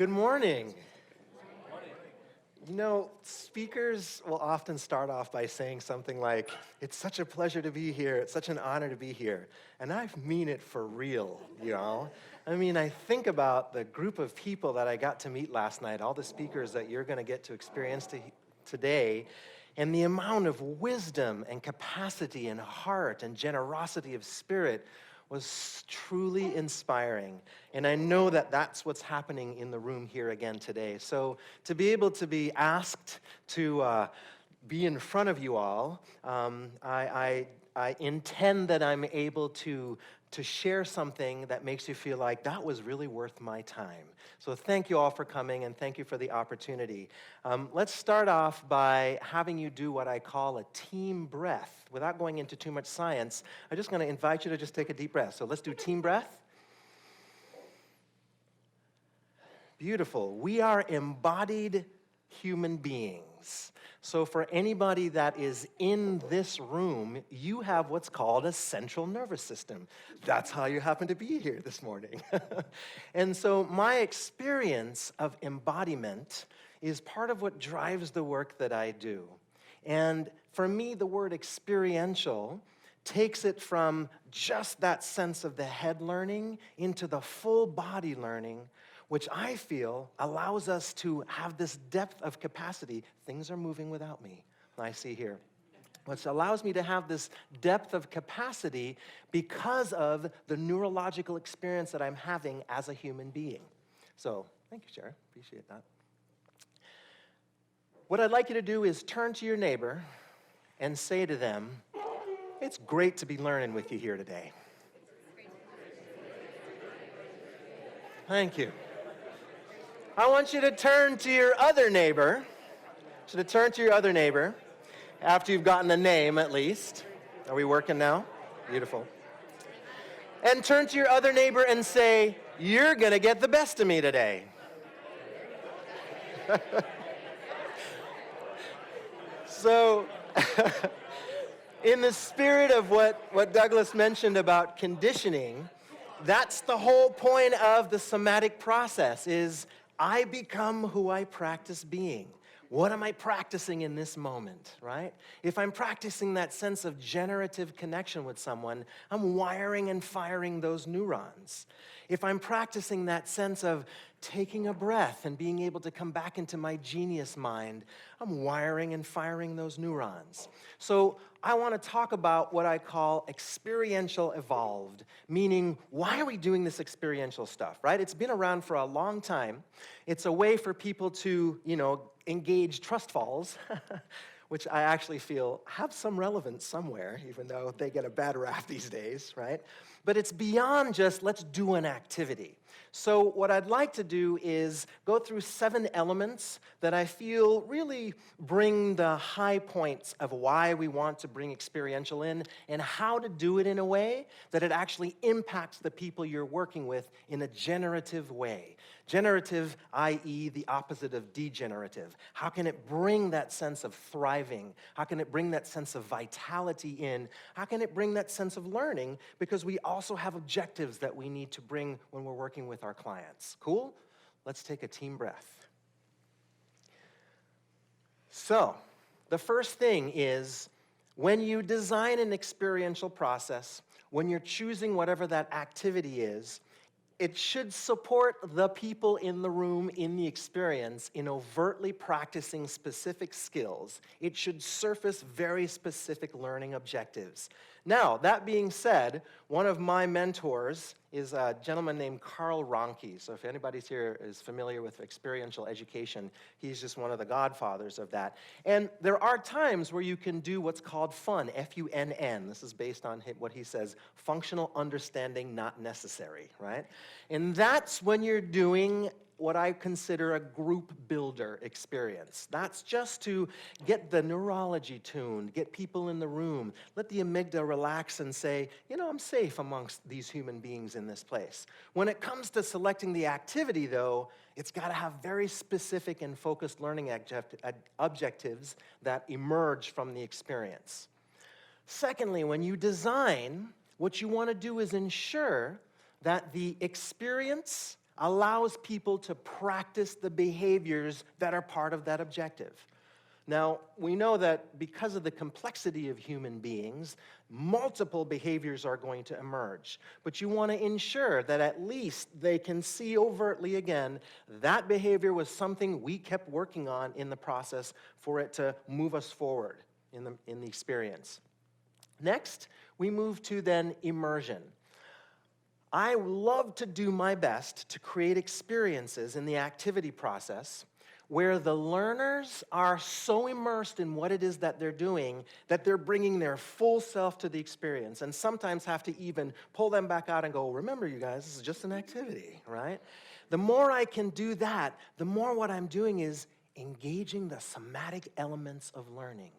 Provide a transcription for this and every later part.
Good morning. You know, speakers will often start off by saying something like, it's such a pleasure to be here, it's such an honor to be here. And I mean it for real, you know? I mean, I think about the group of people that I got to meet last night, all the speakers that you're going to get to experience today, and the amount of wisdom and capacity and heart and generosity of spirit was truly inspiring. And I know that that's what's happening in the room here again today. So to be able to be asked to be in front of you all, I intend that I'm able to share something that makes you feel like that was really worth my time. So thank you all for coming, and thank you for the opportunity. Let's start off by having you do what I call a team breath. Without going into too much science, I'm just going to invite you to just take a deep breath. So let's do team breath. Beautiful. We are embodied human beings. So for anybody that is in this room, you have what's called a central nervous system. That's how you happen to be here this morning. And so my experience of embodiment is part of what drives the work that I do. And for me, the word experiential takes it from just that sense of the head learning into the full body learning, which I feel allows us to have this depth of capacity. Things are moving without me, I see here. Which allows me to have this depth of capacity because of the neurological experience that I'm having as a human being. So, thank you, Sharon. Appreciate that. What I'd like you to do is turn to your neighbor and say to them, it's great to be learning with you here today. Thank you. I want you to turn to your other neighbor. After you've gotten a name at least. Are we working now? Beautiful. And turn to your other neighbor and say, you're going to get the best of me today. So, in the spirit of what Douglas mentioned about conditioning, that's the whole point of the somatic process is I become who I practice being. What am I practicing in this moment, right? If I'm practicing that sense of generative connection with someone, I'm wiring and firing those neurons. If I'm practicing that sense of taking a breath and being able to come back into my genius mind, I'm wiring and firing those neurons. So I want to talk about what I call experiential evolved, meaning why are we doing this experiential stuff, right? It's been around for a long time. It's a way for people to, engage trust falls, which I actually feel have some relevance somewhere, even though they get a bad rap these days, right? But it's beyond just let's do an activity. So what I'd like to do is go through 7 elements that I feel really bring the high points of why we want to bring experiential in and how to do it in a way that it actually impacts the people you're working with in a generative way. Generative, i.e. the opposite of degenerative. How can it bring that sense of thriving? How can it bring that sense of vitality in? How can it bring that sense of learning? Because we also have objectives that we need to bring when we're working with our clients. Cool? Let's take a team breath. So, the first thing is when you design an experiential process, when you're choosing whatever that activity is, it should support the people in the room in the experience in overtly practicing specific skills. It should surface very specific learning objectives. Now, that being said, one of my mentors is a gentleman named Carl Ronke. So if anybody's here is familiar with experiential education, he's just one of the godfathers of that. And there are times where you can do what's called FUN, F-U-N-N. This is based on what he says, functional understanding not necessary, right? And that's when you're doing what I consider a group builder experience. That's just to get the neurology tuned, get people in the room, let the amygdala relax and say, I'm safe amongst these human beings in this place. When it comes to selecting the activity, though, it's got to have very specific and focused learning objectives that emerge from the experience. Secondly, when you design, what you want to do is ensure that the experience allows people to practice the behaviors that are part of that objective. Now, we know that because of the complexity of human beings, multiple behaviors are going to emerge. But you want to ensure that at least they can see overtly again that behavior was something we kept working on in the process for it to move us forward in the experience. Next, we move to then immersion. I love to do my best to create experiences in the activity process where the learners are so immersed in what it is that they're doing that they're bringing their full self to the experience, and sometimes have to even pull them back out and go, remember you guys, this is just an activity, right? The more I can do that, the more what I'm doing is engaging the somatic elements of learning.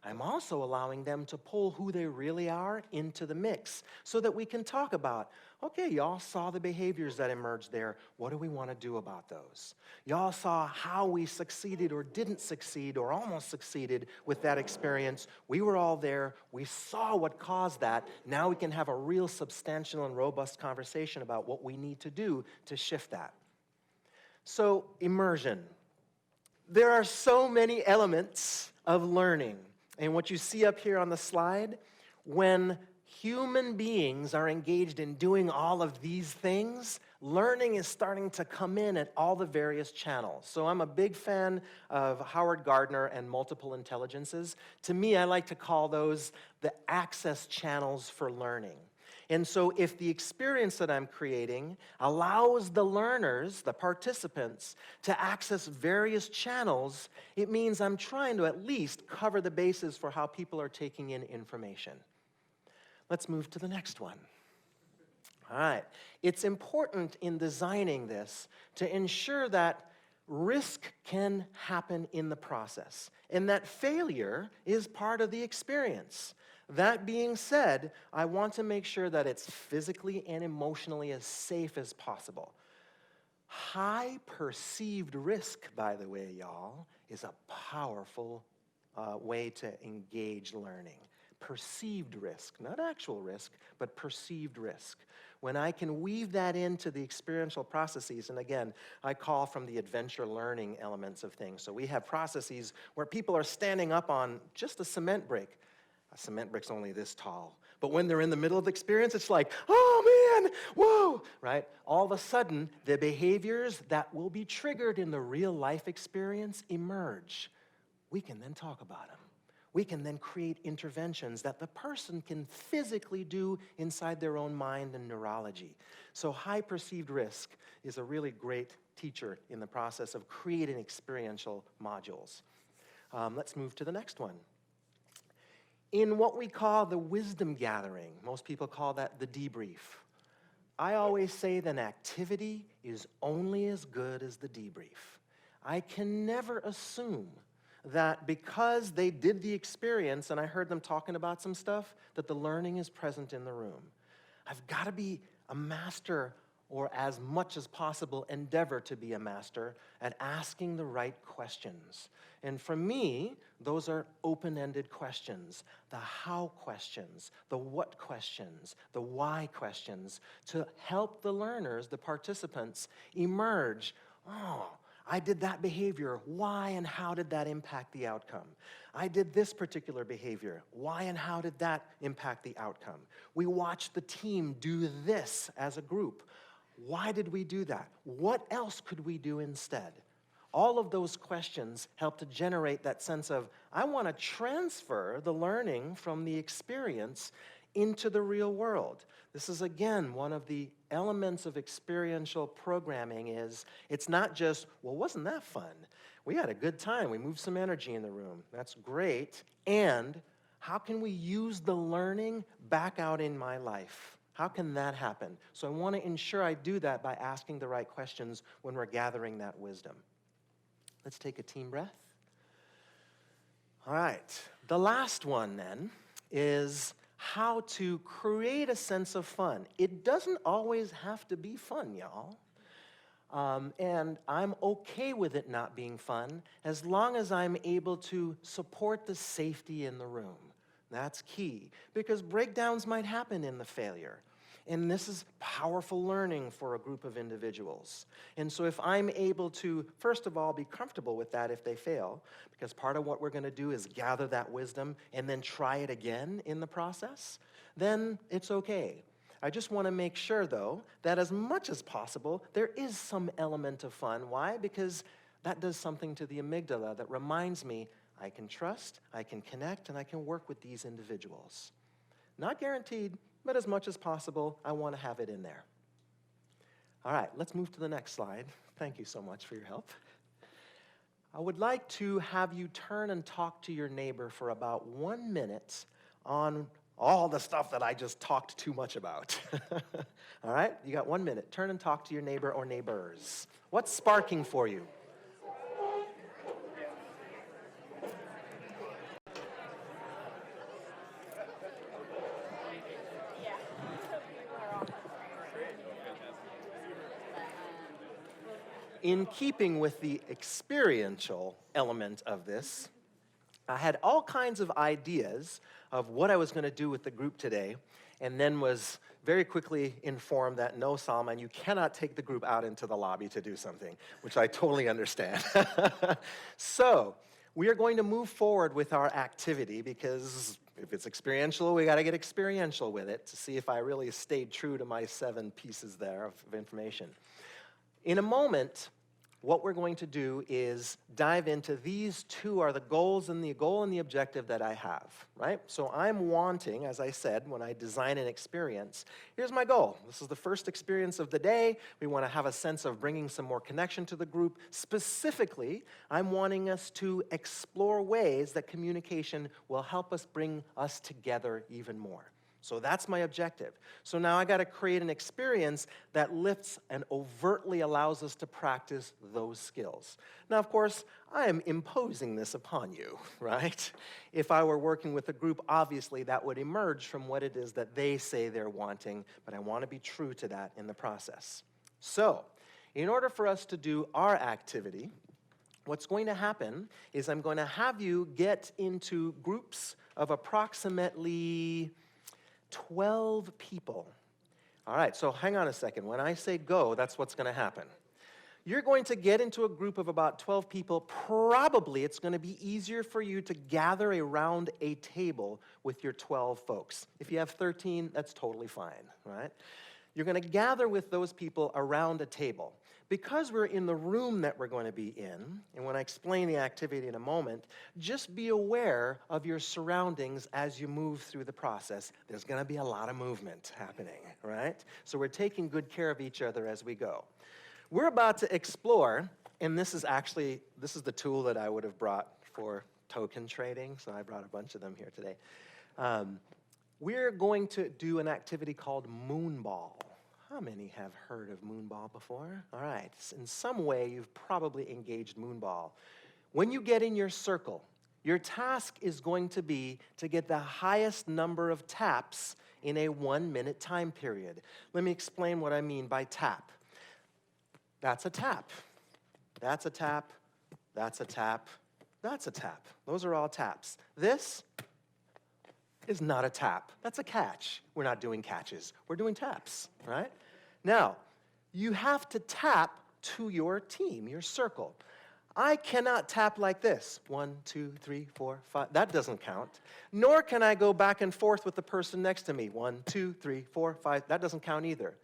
I'm also allowing them to pull who they really are into the mix so that we can talk about, okay, y'all saw the behaviors that emerged there. What do we want to do about those? Y'all saw how we succeeded or didn't succeed or almost succeeded with that experience. We were all there. We saw what caused that. Now we can have a real substantial and robust conversation about what we need to do to shift that. So, immersion. There are so many elements of learning. And what you see up here on the slide, when human beings are engaged in doing all of these things, learning is starting to come in at all the various channels. So I'm a big fan of Howard Gardner and multiple intelligences. To me, I like to call those the access channels for learning. And so if the experience that I'm creating allows the learners, the participants, to access various channels, it means I'm trying to at least cover the bases for how people are taking in information. Let's move to the next one. All right. It's important in designing this to ensure that risk can happen in the process and that failure is part of the experience. That being said, I want to make sure that it's physically and emotionally as safe as possible. High perceived risk, by the way, y'all, is a powerful way to engage learning. Perceived risk, not actual risk, but perceived risk. When I can weave that into the experiential processes, and again, I call from the adventure learning elements of things. So we have processes where people are standing up on just a cement brick. A cement brick's only this tall. But when they're in the middle of the experience, it's like, oh man, whoa, right? All of a sudden, the behaviors that will be triggered in the real life experience emerge. We can then talk about them. We can then create interventions that the person can physically do inside their own mind and neurology. So high perceived risk is a really great teacher in the process of creating experiential modules. Let's move to the next one. In what we call the wisdom gathering, most people call that the debrief. I always say that an activity is only as good as the debrief. I can never assume that because they did the experience and I heard them talking about some stuff, that the learning is present in the room. I've got to be a master, or as much as possible endeavor to be a master at asking the right questions. And for me, those are open-ended questions, the how questions, the what questions, the why questions, to help the learners, the participants, emerge. Oh, I did that behavior. Why and how did that impact the outcome? I did this particular behavior. Why and how did that impact the outcome? We watched the team do this as a group. Why did we do that? What else could we do instead? All of those questions help to generate that sense of, I want to transfer the learning from the experience into the real world. This is, again, one of the elements of experiential programming is, it's not just, well, wasn't that fun? We had a good time. We moved some energy in the room. That's great. And how can we use the learning back out in my life? How can that happen? So I want to ensure I do that by asking the right questions when we're gathering that wisdom. Let's take a team breath. All right. The last one then is how to create a sense of fun. It doesn't always have to be fun, y'all. And I'm okay with it not being fun as long as I'm able to support the safety in the room. That's key, because breakdowns might happen in the failure. And this is powerful learning for a group of individuals. And so if I'm able to, first of all, be comfortable with that if they fail, because part of what we're going to do is gather that wisdom and then try it again in the process, then it's okay. I just want to make sure, though, that as much as possible, there is some element of fun. Why? Because that does something to the amygdala that reminds me I can trust, I can connect, and I can work with these individuals. Not guaranteed, but as much as possible, I want to have it in there. All right, let's move to the next slide. Thank you so much for your help. I would like to have you turn and talk to your neighbor for about 1 minute on all the stuff that I just talked too much about. All right, you got 1 minute. Turn and talk to your neighbor or neighbors. What's sparking for you? In keeping with the experiential element of this, I had all kinds of ideas of what I was going to do with the group today, and then was very quickly informed that no, Salman, you cannot take the group out into the lobby to do something, which I totally understand. So we are going to move forward with our activity because if it's experiential, we got to get experiential with it to see if I really stayed true to my 7 pieces there of information. In a moment, what we're going to do is dive into these 2 are the goals and the goal and the objective that I have, right? So I'm wanting, as I said, when I design an experience, here's my goal. This is the first experience of the day. We want to have a sense of bringing some more connection to the group. Specifically, I'm wanting us to explore ways that communication will help us bring us together even more. So that's my objective. So now I got to create an experience that lifts and overtly allows us to practice those skills. Now, of course, I am imposing this upon you, right? If I were working with a group, obviously that would emerge from what it is that they say they're wanting, but I want to be true to that in the process. So, in order for us to do our activity, what's going to happen is I'm going to have you get into groups of approximately 12 people. All right, so hang on a second. When I say go, that's what's going to happen. You're going to get into a group of about 12 people. Probably it's going to be easier for you to gather around a table with your 12 folks. If you have 13, that's totally fine, right? You're going to gather with those people around a table. Because we're in the room that we're going to be in, and when I explain the activity in a moment, just be aware of your surroundings as you move through the process. There's going to be a lot of movement happening, right? So we're taking good care of each other as we go. We're about to explore, and this is the tool that I would have brought for token trading, so I brought a bunch of them here today. We're going to do an activity called Moonball. How many have heard of Moonball before? All right, in some way you've probably engaged Moonball. When you get in your circle, your task is going to be to get the highest number of taps in a 1-minute time period. Let me explain what I mean by tap. That's a tap. That's a tap. That's a tap. That's a tap. Those are all taps. This is not a tap. That's a catch. We're not doing catches. We're doing taps, right? Now, you have to tap to your team, your circle. I cannot tap like this. 1, 2, 3, 4, 5. That doesn't count. Nor can I go back and forth with the person next to me. 1, 2, 3, 4, 5. That doesn't count either.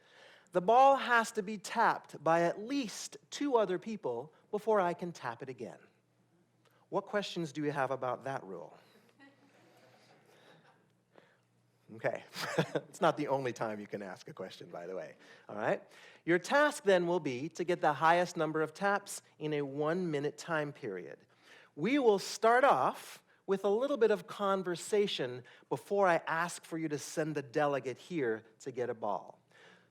The ball has to be tapped by at least 2 other people before I can tap it again. What questions do you have about that rule? Okay, it's not the only time you can ask a question, by the way, all right? Your task then will be to get the highest number of taps in a 1-minute time period. We will start off with a little bit of conversation before I ask for you to send the delegate here to get a ball.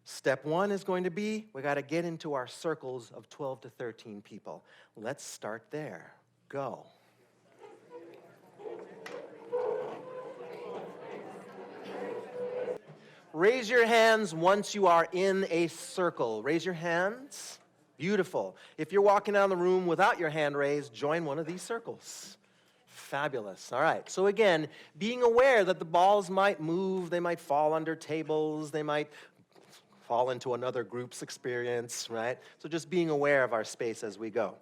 Step 1 is going to be, we got to get into our circles of 12 to 13 people. Let's start there. Go. Raise your hands once you are in a circle. Raise your hands. Beautiful. If you're walking down the room without your hand raised, join one of these circles. Fabulous. All right. So again, being aware that the balls might move, they might fall under tables, they might fall into another group's experience, right? So just being aware of our space as we go.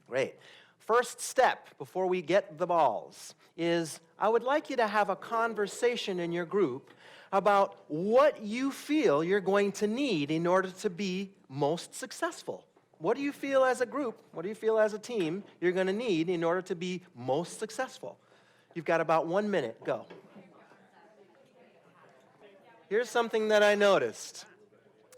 Great. First step before we get the balls is I would like you to have a conversation in your group about what you feel you're going to need in order to be most successful. What do you feel as a group, what do you feel as a team you're going to need in order to be most successful? You've got about 1 minute. Go. Here's something that I noticed.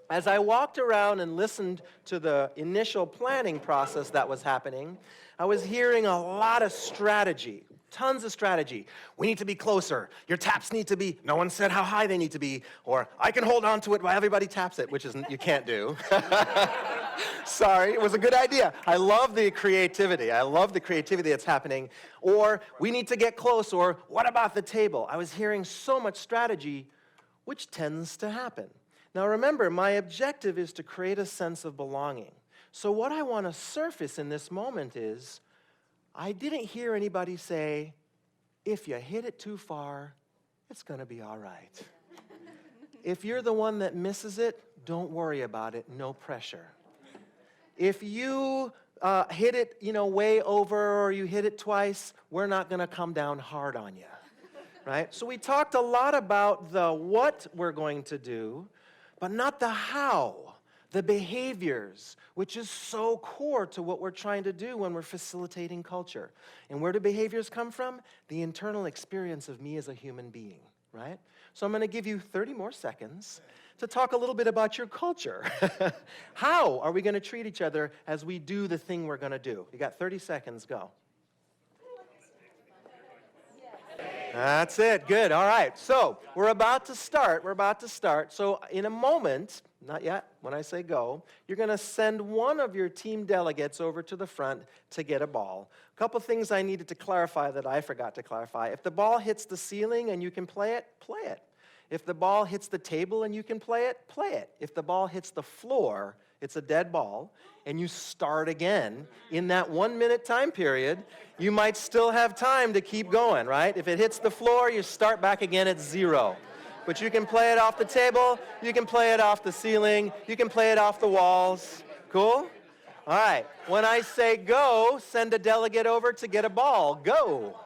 As I walked around and listened to the initial planning process that was happening, I was hearing a lot of strategy, tons of strategy. We need to be closer. Your taps need to be, no one said how high they need to be, or I can hold on to it while everybody taps it, which is you can't do. Sorry, it was a good idea. I love the creativity. I love the creativity that's happening. Or we need to get close, or what about the table? I was hearing so much strategy, which tends to happen. Now remember, my objective is to create a sense of belonging. So what I want to surface in this moment is, I didn't hear anybody say, if you hit it too far, it's going to be all right. If you're the one that misses it, don't worry about it, no pressure. If you hit it, way over, or you hit it twice, we're not going to come down hard on you, right? So we talked a lot about the what we're going to do, but not the how, the behaviors, which is so core to what we're trying to do when we're facilitating culture. And where do behaviors come from? The internal experience of me as a human being, right? So I'm going to give you 30 more seconds to talk a little bit about your culture. How are we going to treat each other as we do the thing we're going to do? You got 30 seconds, go. That's it, good, all right. So we're about to start. So in a moment, not yet, when I say go, you're going to send one of your team delegates over to the front to get a ball. A couple things I needed to clarify that I forgot to clarify. If the ball hits the ceiling and you can play it, play it. If the ball hits the table and you can play it, play it. If the ball hits the floor, it's a dead ball, and you start again. In that 1 minute time period, you might still have time to keep going, right? If it hits the floor, you start back again at 0. But you can play it off the table, you can play it off the ceiling, you can play it off the walls. Cool? All right, when I say go, send a delegate over to get a ball. Go.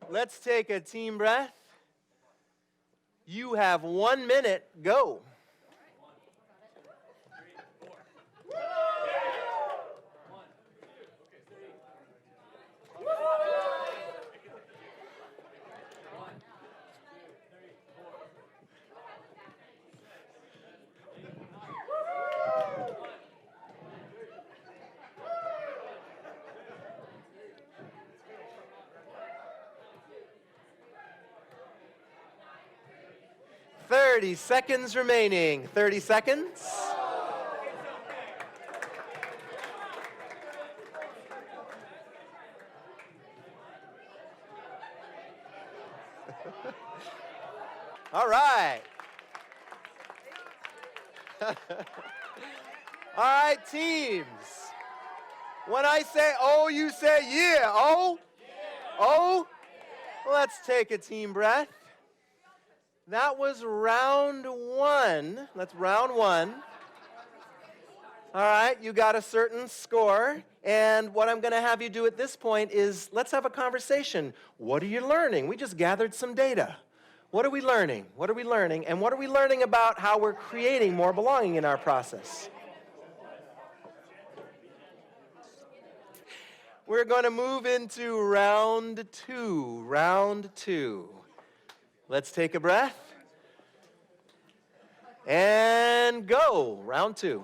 Let's take a team breath. You have 1 minute, go. Thirty seconds remaining. 30 seconds. All right. All right, teams. When I say oh, you say yeah. Oh? Yeah. Oh? Let's take a team breath. That was round 1. That's round 1. All right, you got a certain score. And what I'm going to have you do at this point is let's have a conversation. What are you learning? We just gathered some data. What are we learning? What are we learning? And what are we learning about how we're creating more belonging in our process? We're going to move into round 2. Round 2. Let's take a breath. And go. Round 2.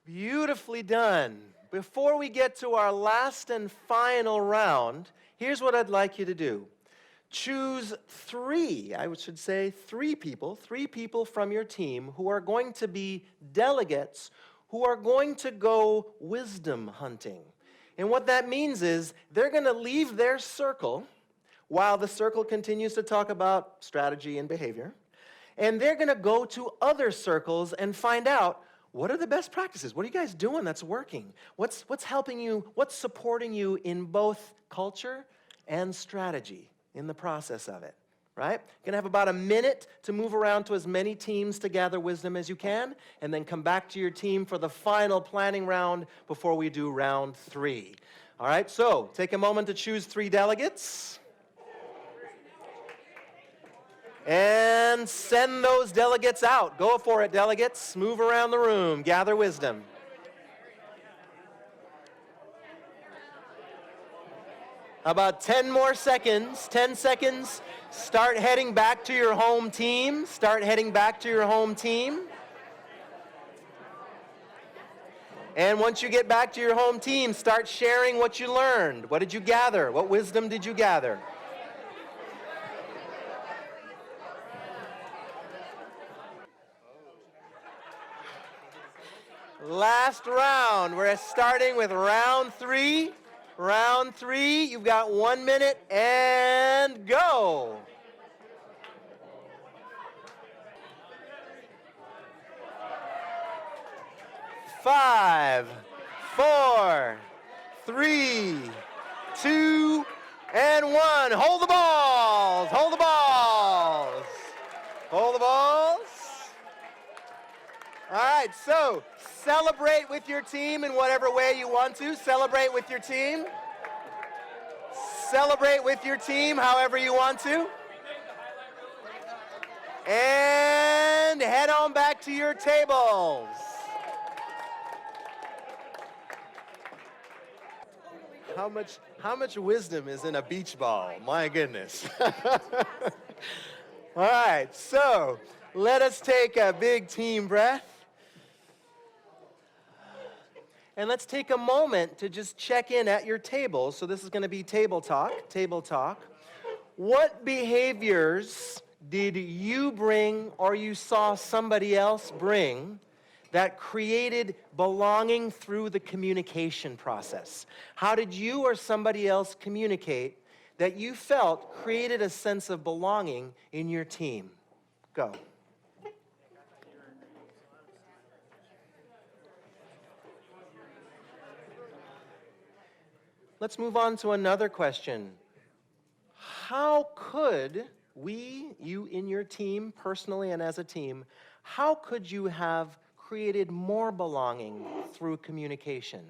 'Beautifully done. before we get to our last and final round, here's what I'd like you to do. Choose three people from your team who are going to be delegates who are going to go wisdom hunting. And what that means is they're going to leave their circle while the circle continues to talk about strategy and behavior. And they're going to go to other circles and find out, what are the best practices? What are you guys doing that's working? What's helping you? What's supporting you in both culture and strategy in the process of it, right? You're going to have about a minute to move around to as many teams to gather wisdom as you can, and then come back to your team for the final planning round before we do round 3. All right, so take a moment to choose 3 delegates. And send those delegates out. Go for it, delegates. Move around the room. Gather wisdom. About 10 more seconds. 10 seconds. Start heading back to your home team. Start heading back to your home team. And once you get back to your home team, start sharing what you learned. What did you gather? What wisdom did you gather? Last round. We're starting with round 3. Round 3, you've got 1 minute and go. Five, 4, 3, 2, and 1. Hold the balls. Hold the balls. Hold the balls. All right, so celebrate with your team in whatever way you want to. Celebrate with your team. Celebrate with your team however you want to. And head on back to your tables. How much wisdom is in a beach ball? My goodness. All right, so let us take a big team breath. And let's take a moment to just check in at your table. So this is going to be table talk, table talk. What behaviors did you bring or you saw somebody else bring that created belonging through the communication process? How did you or somebody else communicate that you felt created a sense of belonging in your team? Go. Let's move on to another question. How could you in your team, personally and as a team, how could you have created more belonging through communication?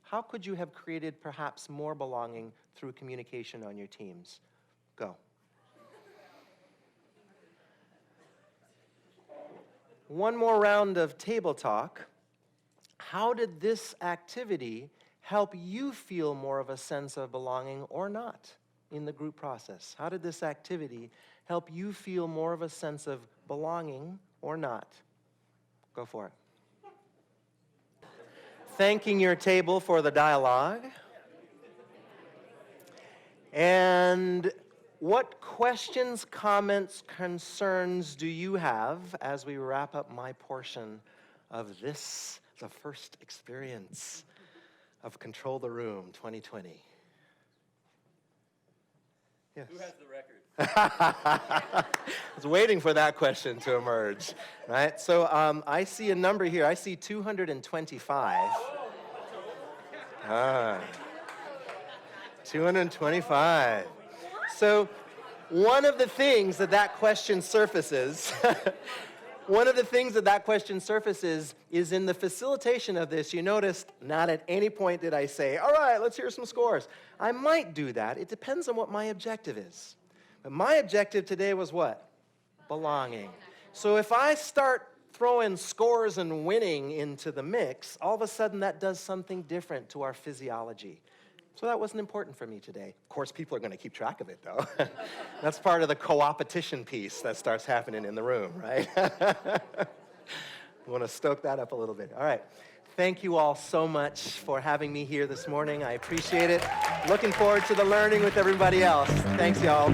How could you have created perhaps more belonging through communication on your teams? Go. One more round of table talk. How did this activity help you feel more of a sense of belonging or not in the group process? How did this activity help you feel more of a sense of belonging or not? Go for it. Thanking your table for the dialogue. And what questions, comments, concerns do you have as we wrap up my portion of this, the first experience of Control the Room 2020? Yes. Who has the record? I was waiting for that question to emerge, right? So I see a number here. I see 225. 225. So one of the things that question surfaces is in the facilitation of this. You noticed not at any point did I say, all right, let's hear some scores. I might do that. It depends on what my objective is. But my objective today was what? Belonging. So if I start throwing scores and winning into the mix, all of a sudden that does something different to our physiology. So that wasn't important for me today. Of course, people are going to keep track of it, though. That's part of the co-opetition piece that starts happening in the room, right? We want to stoke that up a little bit. All right. Thank you all so much for having me here this morning. I appreciate it. Looking forward to the learning with everybody else. Thanks, y'all.